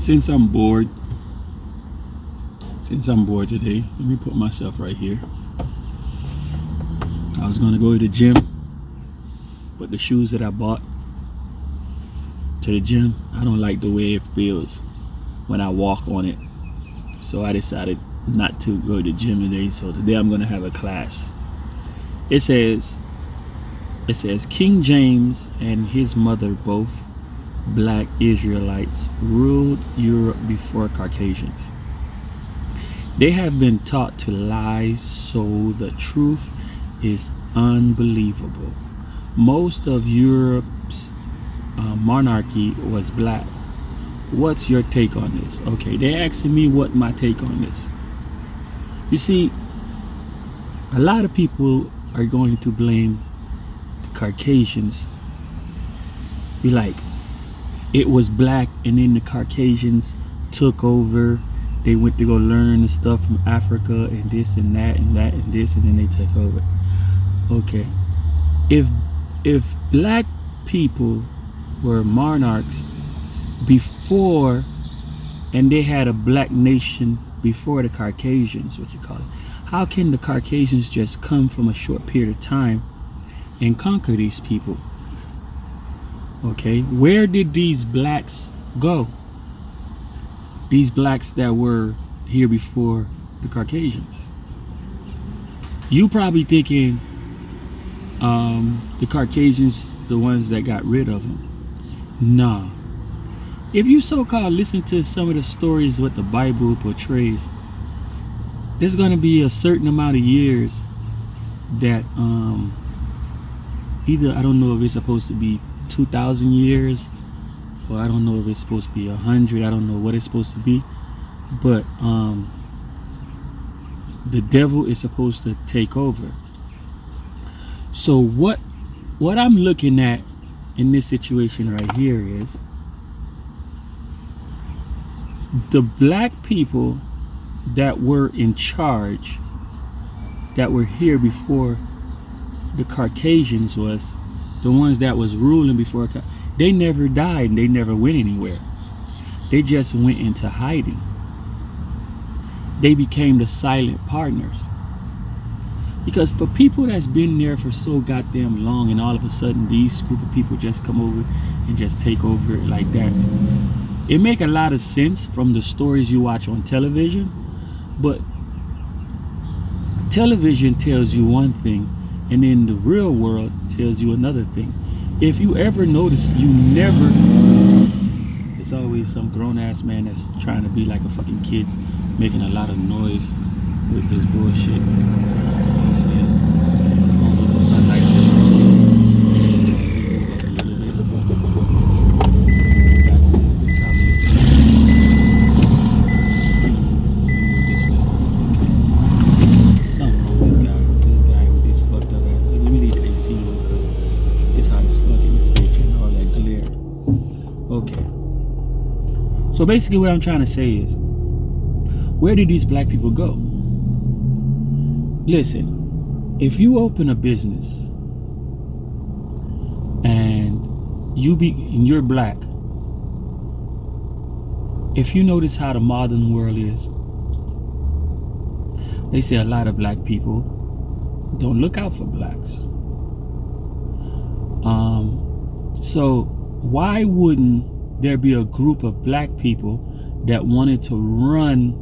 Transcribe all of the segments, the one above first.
Since I'm bored, today, let me put myself right here. I was gonna go to the gym, but the shoes that I bought to the gym, I don't like the way it feels when I walk on it. So I decided not to go to the gym today. So today I'm gonna have a class. It says King James and his mother, both black Israelites, ruled Europe before Caucasians. They have been taught to lie, so the truth is unbelievable. Most of Europe's monarchy was black. What's your take on this? Okay, they're asking me what my take on this. You see, a lot of people are going to blame the Caucasians. Be like, it was black and then the Caucasians took over. They went to go learn the stuff from Africa and this and that and that and this, and then they took over. Okay, if black people were monarchs before, and they had a black nation before the Caucasians, what you call it, how can the Caucasians just come from a short period of time and conquer these people? Okay, where did these blacks go? These blacks that were here before the Caucasians. You probably thinking the Caucasians, the ones that got rid of them. Nah. If you so-called listen to some of the stories what the Bible portrays, there's going to be a certain amount of years that either, I don't know if it's supposed to be 2,000 years, or I don't know if it's supposed to be 100. I don't know what it's supposed to be, but the devil is supposed to take over. So what I'm looking at in this situation right here is the black people that were in charge, that were here before the Caucasians was, the ones that was ruling before, they never died and they never went anywhere. They just went into hiding. They became the silent partners. Because for people that's been there for so goddamn long, and all of a sudden these group of people just come over and just take over like that, it make a lot of sense from the stories you watch on television, but television tells you one thing and then the real world tells you another thing. If you ever notice, there's always some grown-ass man that's trying to be like a fucking kid, making a lot of noise with this bullshit. You know what I'm saying? All of the sunlight on his face. A little bit. Something wrong with this guy with this fucked up ass. Let me leave the AC on because it's hot as fuck in this bitch and all that glare. Okay. So basically what I'm trying to say is, where did these black people go? Listen, if you open a business and you're black, if you notice how the modern world is, they say a lot of black people don't look out for blacks. So why wouldn't there be a group of black people that wanted to run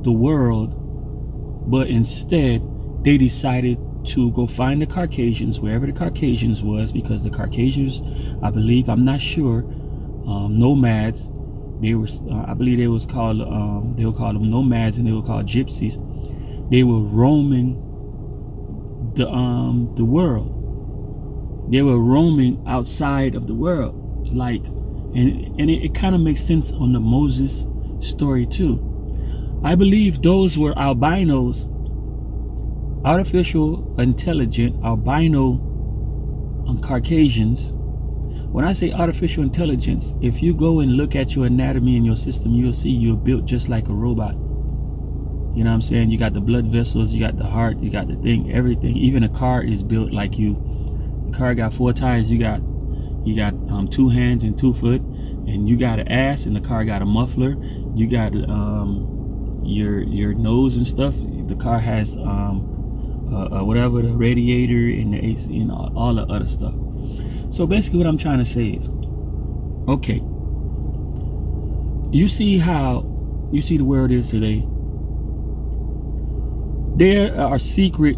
the world, but instead they decided to go find the Caucasians wherever the Caucasians was, because the Caucasians, I believe, I'm not sure, nomads. They were, I believe they was called, they would call them nomads, and they were called gypsies. They were roaming the world. They were roaming outside of the world, like, and it kind of makes sense on the Moses story too. I believe those were albinos, artificial intelligent albino Caucasians. When I say artificial intelligence, if you go and look at your anatomy and your system, you'll see you're built just like a robot. You know what I'm saying? You got the blood vessels, you got the heart, you got the thing, everything. Even a car is built like you. The car got 4 tires. You got 2 hands and 2 foot, and you got an ass, and the car got a muffler. You got your nose and stuff. The car has whatever, the radiator and the AC and all the other stuff. So basically, what I'm trying to say is, okay, you see the world is today. There are secret,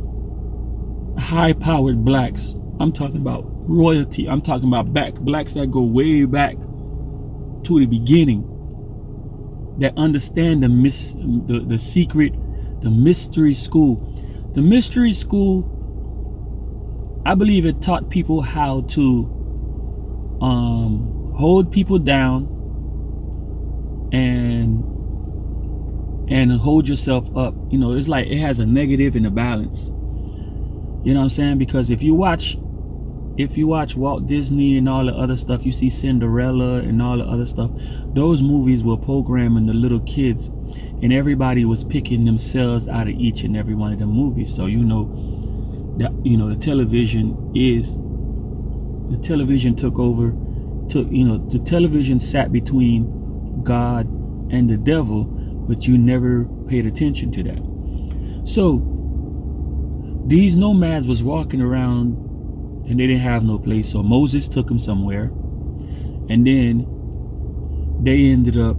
high-powered blacks. I'm talking about royalty. I'm talking about blacks that go way back to the beginning, that understand the secret, the mystery school. The mystery school, I believe it taught people how to hold people down and hold yourself up. You know, it's like it has a negative and a balance. You know what I'm saying? Because if you watch Walt Disney and all the other stuff, you see Cinderella and all the other stuff, those movies were programming the little kids, and everybody was picking themselves out of each and every one of the movies. So the television took over. The television sat between God and the devil, but you never paid attention to that. So these nomads was walking around and they didn't have no place. So Moses took them somewhere, and then they ended up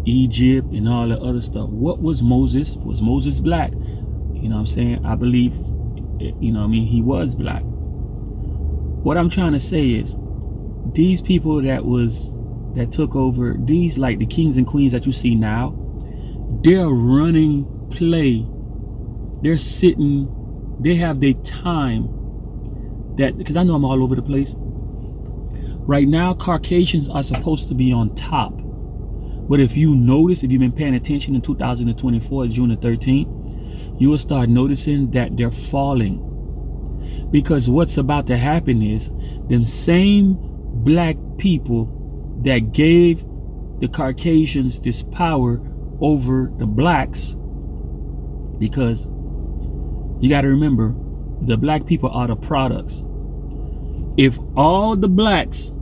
Egypt and all the other stuff. What was Moses? Was Moses black? You know what I'm saying? I believe, he was black. What I'm trying to say is, these people that took over, these like the kings and queens that you see now, they're running play. They're sitting, they have their time. Because I know I'm all over the place. Right now, Caucasians are supposed to be on top. But if you notice, if you've been paying attention in 2024, June the 13th, you will start noticing that they're falling. Because what's about to happen is, them same black people that gave the Caucasians this power over the blacks, because you got to remember, the black people are the products. If all the blacks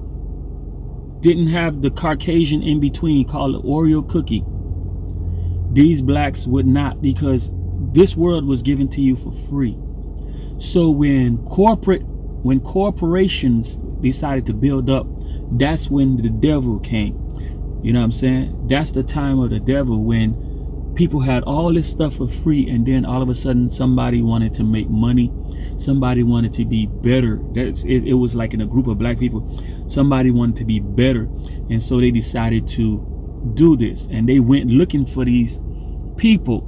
didn't have the Caucasian in between called the Oreo cookie, these blacks would not, because this world was given to you for free. So when corporations decided to build up, that's when the devil came. You know what I'm saying? That's the time of the devil, when people had all this stuff for free, and then all of a sudden somebody wanted to make money. Somebody wanted to be better. It was like in a group of black people. Somebody wanted to be better, and so they decided to do this. And they went looking for these people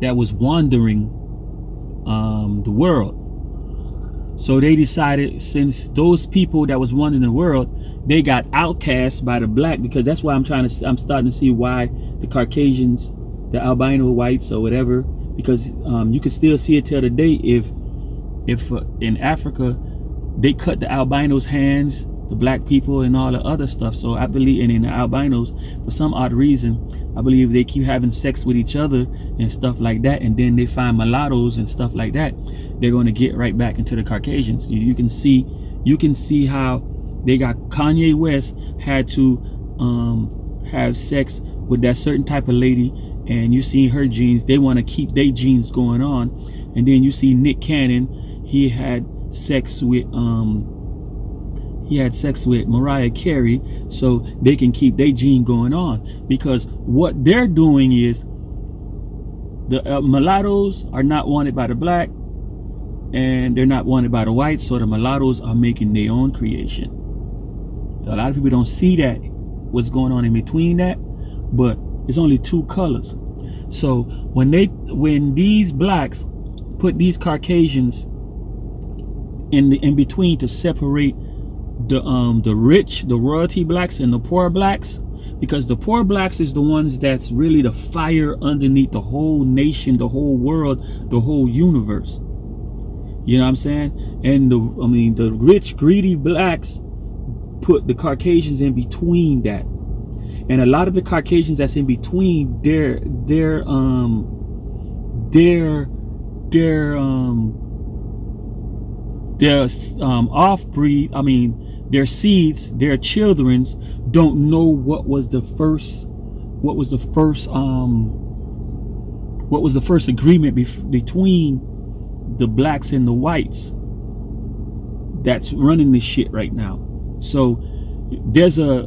that was wandering the world. So they decided, since those people that was wandering the world, they got outcast by the black, because that's why I'm starting to see why the Caucasians, the albino whites or whatever, because you can still see it till today. If in Africa they cut the albinos' hands, the black people and all the other stuff. So I believe, and in the albinos, for some odd reason, I believe they keep having sex with each other and stuff like that, and then they find mulattoes and stuff like that, they're going to get right back into the Caucasians. You can see how they got Kanye West had to have sex with that certain type of lady, and you see her genes, they want to keep their genes going on. And then you see Nick Cannon, he had sex with Mariah Carey, so they can keep their gene going on. Because what they're doing is, the mulattoes are not wanted by the black, and they're not wanted by the whites, so the mulattoes are making their own creation. A lot of people don't see that, what's going on in between that, but it's only two colors. So when these blacks put these Caucasians in between to separate the rich, the royalty blacks, and the poor blacks, because the poor blacks is the ones that's really the fire underneath the whole nation, the whole world, the whole universe. You know what I'm saying? And the rich, greedy blacks put the Caucasians in between that. And a lot of the Caucasians that's in between, their off-breed, their seeds, their children's don't know what was the first agreement between the blacks and the whites that's running this shit right now. So there's a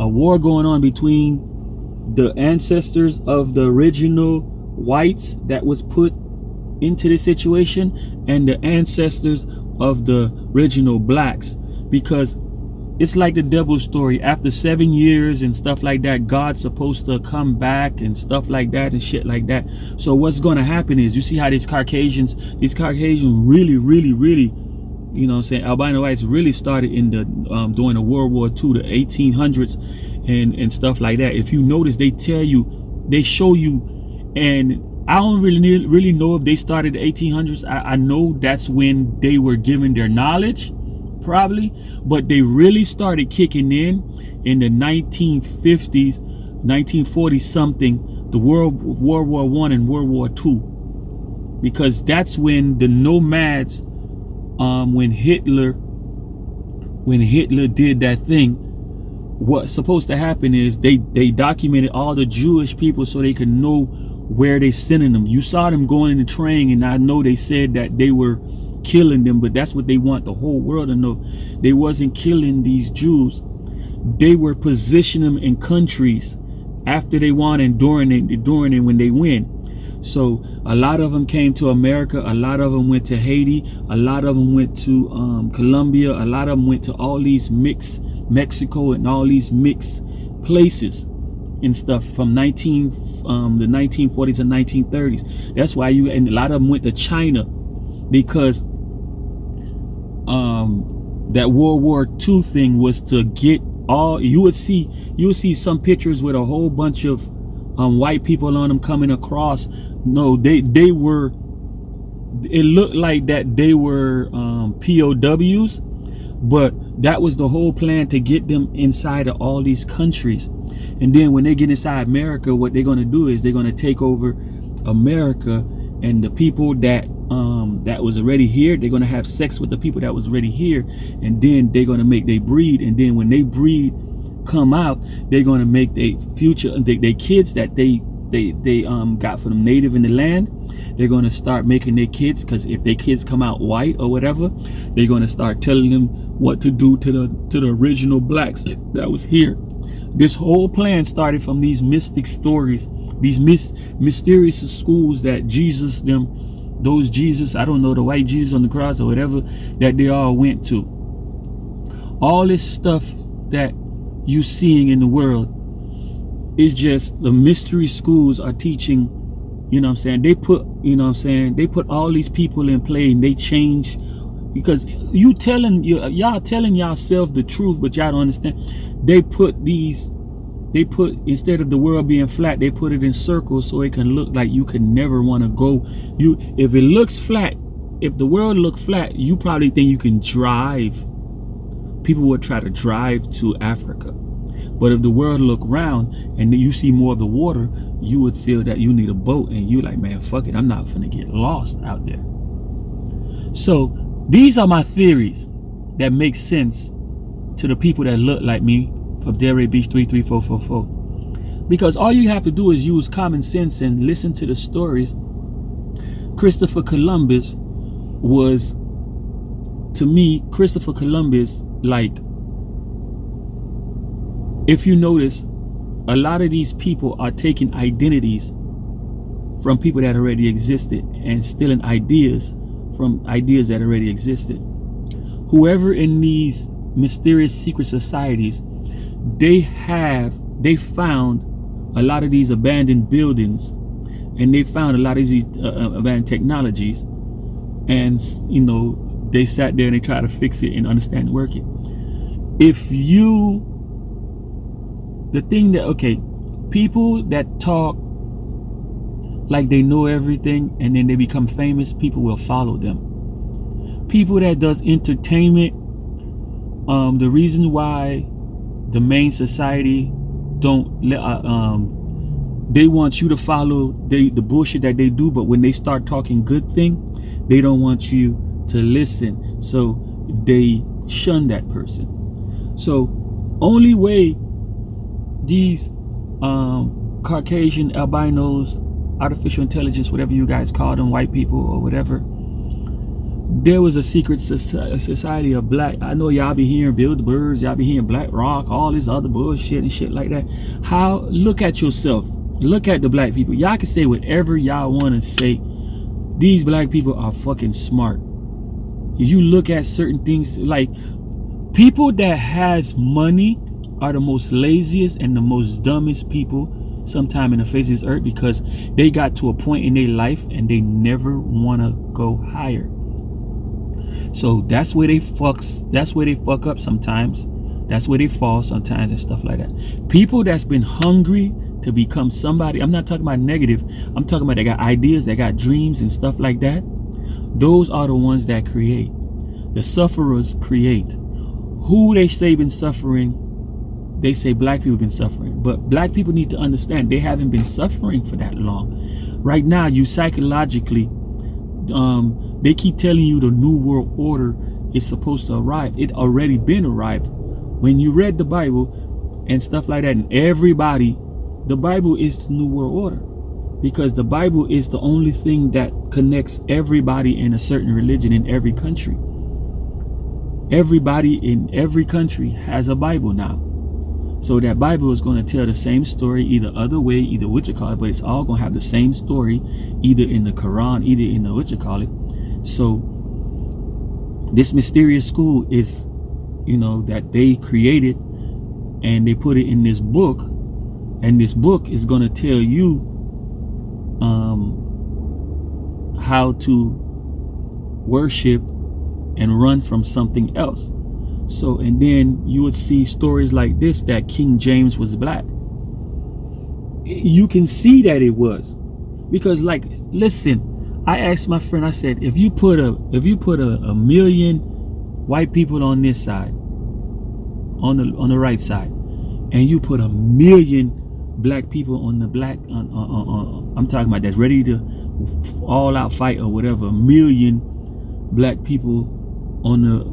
war going on between the ancestors of the original whites that was put into this situation and the ancestors of the original blacks, because it's like the devil's story. After 7 years and stuff like that, God's supposed to come back and stuff like that and shit like that. So what's going to happen is, you see how these Caucasians really, you know what I'm saying, albino whites really started in the during the World War II, the 1800s and stuff like that. If you notice, they show you, and I don't really know if they started the 1800s. I know that's when they were given their knowledge, probably, but they really started kicking in the 1950s, 1940 something, the World War I and World War II, because that's when the nomads, when Hitler did that thing, what's supposed to happen is they documented all the Jewish people so they could know where they sending them. You saw them going in the train, and I know they said that they were killing them, but that's what they want the whole world to know. They wasn't killing these Jews. They were positioning them in countries after they won and during and when they win. So a lot of them came to America, a lot of them went to Haiti, a lot of them went to Colombia, a lot of them went to all these mixed Mexico and all these mixed places and stuff from the 1940s and 1930s. That's why and a lot of them went to China, because that World War II thing was to get all, you would see some pictures with a whole bunch of white people on them coming across. No, they were, it looked like that they were POWs, but that was the whole plan, to get them inside of all these countries. And then when they get inside America, what they're going to do is they're going to take over America, and the people that was already here, they're going to have sex with the people that was already here, and then they're going to make they breed, and then when they breed come out, they're going to make their future, their kids that they got from the native in the land, they're going to start making their kids, because if their kids come out white or whatever, they're going to start telling them what to do to the original blacks that was here. This whole plan started from these mystic stories, these mysterious schools that Jesus, I don't know, the white Jesus on the cross or whatever, that they all went to. All this stuff that you seeing in the world is just the mystery schools are teaching. You know what I'm saying? They put all these people in play, and they change, because y'all telling yourself the truth, but y'all don't understand. They put instead of the world being flat, they put it in circles so it can look like you can never want to go. If it looks flat, if the world looked flat, you probably think you can drive. People would try to drive to Africa. But if the world look round and you see more of the water, you would feel that you need a boat, and you like, man, fuck it, I'm not gonna get lost out there. So these are my theories that make sense to the people that look like me from Delray Beach 33444. Because all you have to do is use common sense and listen to the stories. Christopher Columbus was, to me, like, if you notice, a lot of these people are taking identities from people that already existed and stealing ideas from ideas that already existed. Whoever in these mysterious secret societies, they found a lot of these abandoned buildings, and they found a lot of these abandoned technologies, and they sat there and they tried to fix it and understand and work it. People that talk like they know everything and then they become famous, people will follow them. People that does entertainment, the reason why the main society don't let they want you to follow the bullshit that they do, but when they start talking good thing, they don't want you to listen. So they shun that person. So only way these Caucasian, albinos, artificial intelligence, whatever you guys call them, white people or whatever, there was a secret society of black. I know y'all be hearing Bilderbergs, y'all be hearing Black Rock, all this other bullshit and shit like that. How, look at yourself, look at the black people. Y'all can say whatever y'all want to say. These black people are fucking smart. If you look at certain things, like people that has money are the most laziest and the most dumbest people sometime in the face of this earth, because they got to a point in their life and they never want to go higher. So that's where they fuck up sometimes. That's where they fall sometimes and stuff like that. People that's been hungry to become somebody, I'm not talking about negative, I'm talking about they got ideas, they got dreams and stuff like that. Those are the ones that create. The sufferers create. Who they say been suffering? They say black people been suffering, but black people need to understand they haven't been suffering for that long. Right now, you psychologically, they keep telling you the new world order is supposed to arrive. It already been arrived. When you read the Bible and stuff like that, and everybody, the Bible is the new world order, because the Bible is the only thing that connects everybody in a certain religion in every country. Everybody in every country has a Bible now. So that Bible is going to tell the same story, either other way, either what you call it, but it's all going to have the same story, either in the Quran, either in the what you call it. So this mysterious school is, you know, that they created and they put it in this book, and this book is going to tell you how to worship and run from something else. So, and then you would see stories like this, that King James was black. You can see that it was, because, like, listen, I asked my friend, I said, if you put a million white people on this side, on the right side, and you put a million black people on the black, I'm talking about that's ready to all out fight or whatever, a million black people on the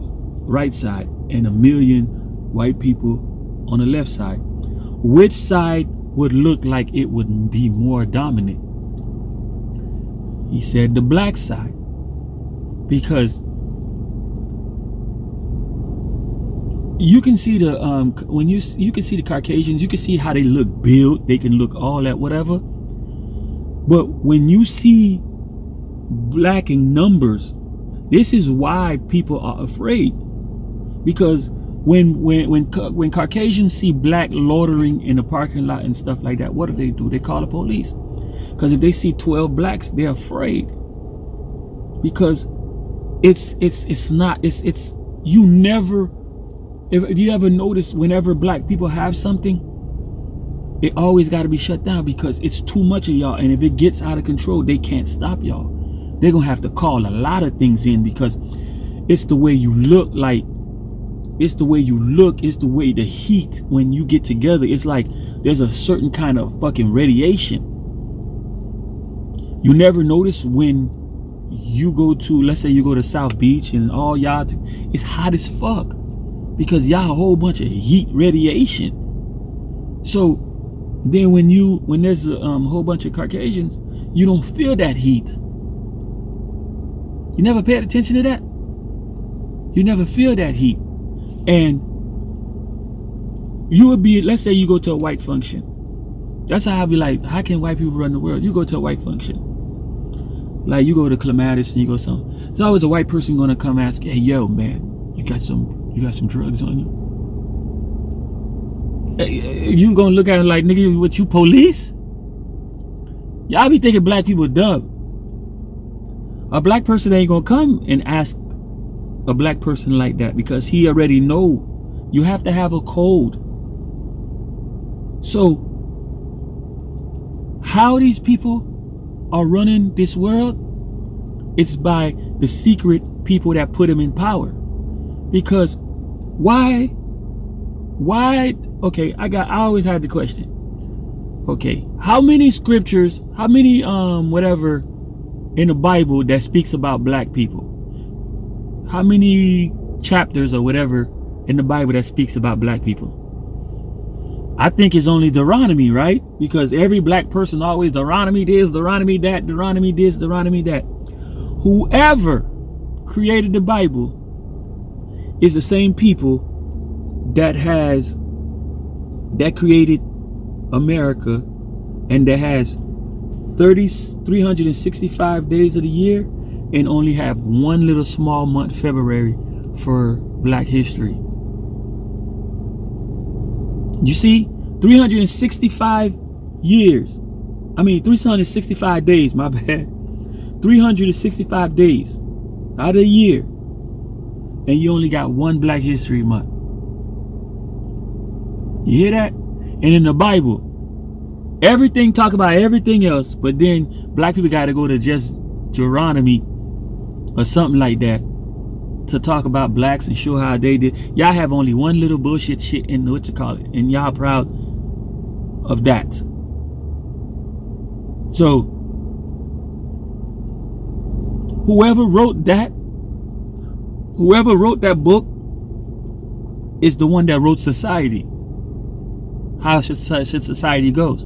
right side and a million white people on the left side, which side would look like it would be more dominant? He said the black side, because you can see the when you can see the Caucasians, you can see how they look built, they can look all that whatever, but when you see black in numbers, this is why people are afraid. Because when Caucasians see black loitering in the parking lot and stuff like that, what do? They call the police. Because if they see 12 blacks, they're afraid. Because it's you never, if you ever notice, whenever black people have something, it always got to be shut down, because it's too much of y'all, and if it gets out of control, they can't stop y'all. They're gonna have to call a lot of things in, because it's the way you look, like it's the way you look, it's the way the heat when you get together. It's like there's a certain kind of fucking radiation. You never notice when you go to, let's say you go to South Beach and all y'all, it's hot as fuck, because y'all a whole bunch of heat radiation. So then when there's a whole bunch of Caucasians, you don't feel that heat. You never paid attention to that? You never feel that heat. And you would be, let's say you go to a white function. That's how I'd be like, how can white people run the world? You go to a white function. Like you go to Clematis and you go something. There's always a white person gonna come ask, hey yo man, you got some drugs on you? You gonna look at it like, nigga, what, you police? Y'all be thinking black people dumb. A black person ain't gonna come and ask a black person like that, because he already know you have to have a code. So how these people are running this world, it's by the secret people that put them in power. Because why okay, I always had the question, okay, how many scriptures, how many whatever in the Bible that speaks about black people? How many chapters or whatever in the Bible that speaks about black people. I think it's only Deuteronomy, right? Because every black person always Deuteronomy this, Deuteronomy that, Deuteronomy this, Deuteronomy that. Whoever created the Bible is the same people that created America, and that has 365 days of the year and only have one little small month, February, for black history. You see, 365 days, my bad. 365 days out of the year, and you only got one Black History Month. You hear that? And in the Bible, everything talk about everything else, but then black people got to go to just Deuteronomy or something like that to talk about blacks and show how they did. Y'all have only one little bullshit shit in and y'all proud of that. So whoever wrote that book is the one that wrote society. How should society goes.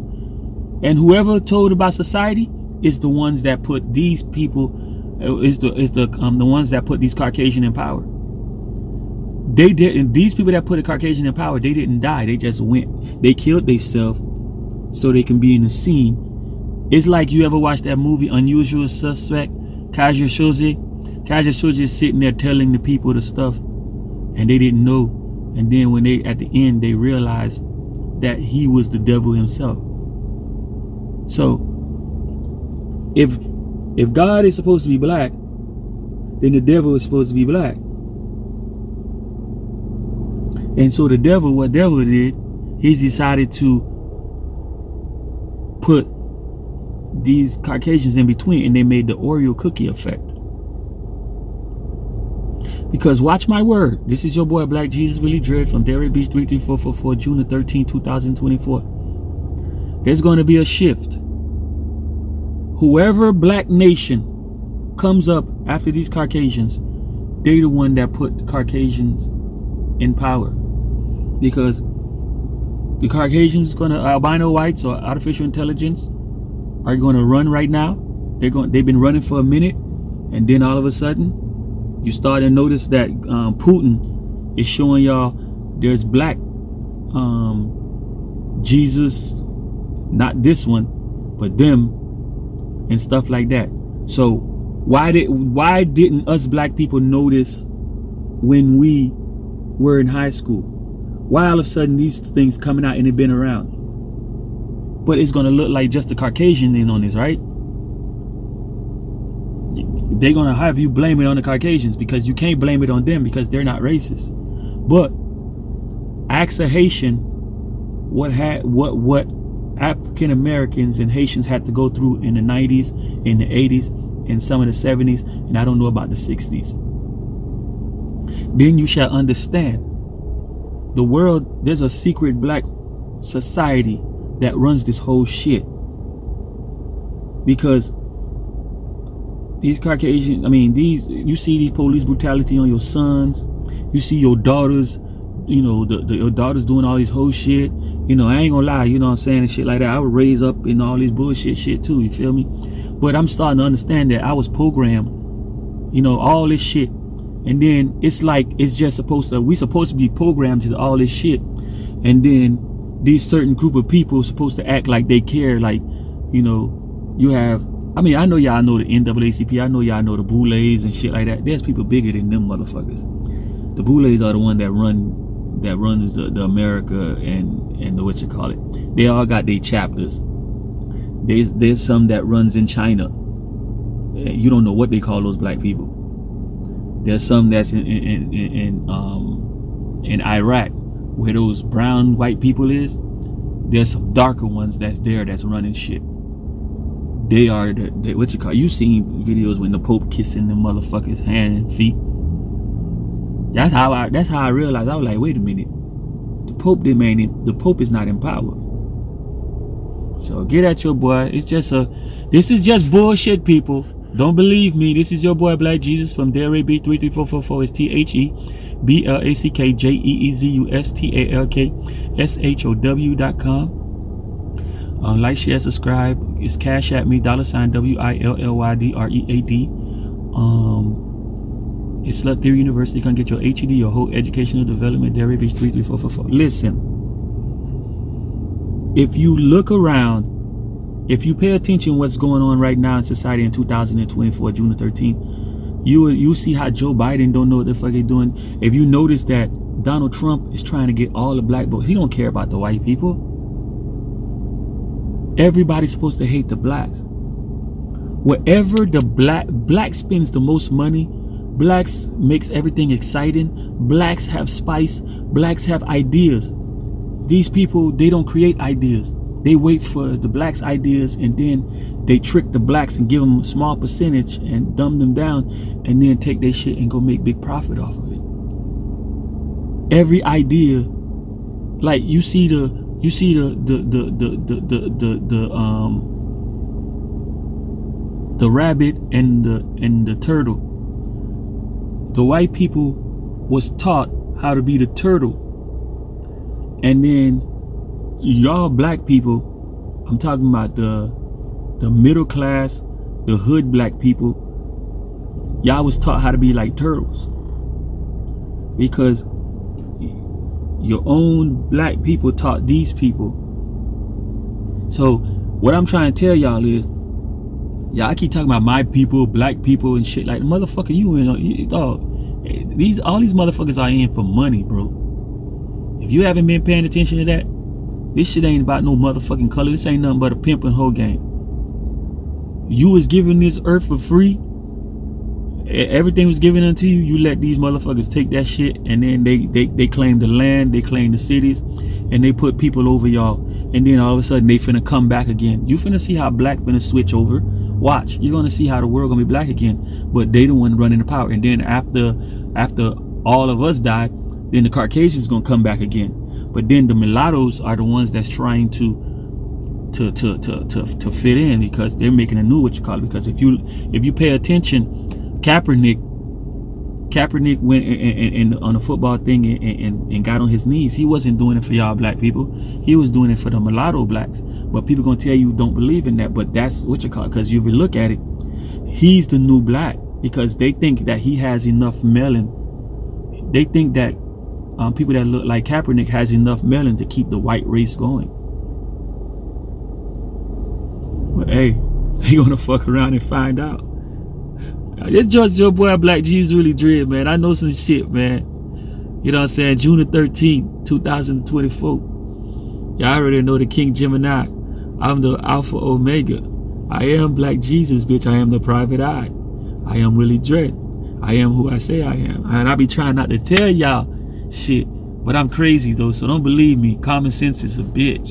And whoever told about society is the ones that put these people, is the ones that put these Caucasian in power. They didn't. These people that put a Caucasian in power, they didn't die. They just went. They killed themselves so they can be in the scene. It's like, you ever watch that movie Unusual Suspect? Kaiser Soze is sitting there telling the people the stuff, and they didn't know. And then when they at the end, they realized that he was the devil himself. So if God is supposed to be black, then the devil is supposed to be black. And so what devil did, he's decided to put these Caucasians in between, and they made the Oreo cookie effect. Because watch my word, this is your boy Black Jesus Willie Dread from Derry Beach 33444, June the 13th, 2024. There's going to be a shift. Whoever black nation comes up after these Caucasians, they're the one that put the Caucasians in power. Because the Caucasians, albino whites or artificial intelligence, are going to run right now. They've been running for a minute, and then all of a sudden you start to notice that Putin is showing y'all there's black Jesus, not this one, but them, and stuff like that. So why didn't us black people notice when we were in high school? Why all of a sudden these things coming out and they've been around? But it's going to look like just the Caucasian in on this, right? They're going to have you blame it on the Caucasians, because you can't blame it on them because they're not racist. But ask a Haitian what African Americans and Haitians had to go through in the 90s, in the 80s, and some of the 70s, and I don't know about the 60s. Then you shall understand the world. There's a secret black society that runs this whole shit, because these Caucasian, you see these police brutality on your sons, you see your daughters, your daughters doing all this whole shit. I ain't gonna lie, you know what I'm saying, and shit like that. I was raised up in all this bullshit shit too, you feel me? But I'm starting to understand that I was programmed, all this shit. And then it's like, it's just we supposed to be programmed to all this shit. And then these certain group of people are supposed to act like they care, like, you have, I know y'all know the NAACP, I know y'all know the Boulets and shit like that. There's people bigger than them motherfuckers. The Boulets are the one that runs the America and the they all got their chapters. There's some that runs in China. You don't know what they call those black people. There's some that's in Iraq, where those brown white people is. There's some darker ones that's running shit. They are you seen videos when the Pope kissing the motherfuckers' hand and feet. That's how I realized. I was like, wait a minute, the Pope is not in power. So get at your boy. This is just bullshit, people. Don't believe me. This is your boy Black Jesus from DRAB33444. It's THEBLACKJEEZUSTALKSHOW.com. Like, share, subscribe. It's Cash at me, $WILLYDREAD. It's Slut Theory University. You can get your HED, your whole educational development. DRAB33444. Listen, if you look around, if you pay attention what's going on right now in society in 2024, June the 13th, you see how Joe Biden don't know what the fuck he's doing. If you notice that Donald Trump is trying to get all the black votes, he don't care about the white people. Everybody's supposed to hate the blacks. Wherever the black spends the most money, blacks makes everything exciting. Blacks have spice. Blacks have ideas. These people, they don't create ideas. They wait for the blacks' ideas, and then they trick the blacks and give them a small percentage and dumb them down, and then take their shit and go make big profit off of it. Every idea, like the rabbit and the turtle. The white people was taught how to be the turtle, and then y'all black people, I'm talking about the middle class, the hood black people, y'all was taught how to be like turtles, because your own black people taught these people. So what I'm trying to tell y'all is, y'all keep talking about my people, black people and shit. Like, motherfucker, dog, all these motherfuckers are in for money, bro. If you haven't been paying attention to that, this shit ain't about no motherfucking color. This ain't nothing but a pimp and hoe game. You was given this earth for free. Everything was given unto you. You let these motherfuckers take that shit, and then they claim the land, they claim the cities, and they put people over y'all. And then all of a sudden they finna come back again. You finna see how black finna switch over. Watch. You're gonna see how the world gonna be black again. But they the one running the power. And then after all of us die, then the Caucasians gonna come back again. But then the mulattoes are the ones that's trying to fit in, because they're making a new because if you pay attention, Kaepernick went and on a football thing and got on his knees. He wasn't doing it for y'all black people. He was doing it for the mulatto blacks. But people gonna tell you don't believe in that. But that's because if you look at it, he's the new black, because they think that he has enough melanin. They think that people that look like Kaepernick has enough melanin to keep the white race going. But hey, they gonna fuck around and find out. It's just your boy Black G's really dread, man. I know some shit, man. You know what I'm saying? June the 13th, 2024. Y'all already know the King Gemini. I'm the Alpha Omega. I am Black Jesus, bitch. I am the private eye. I am Willie Dread. I am who I say I am. And I be trying not to tell y'all shit, but I'm crazy though, so don't believe me. Common sense is a bitch.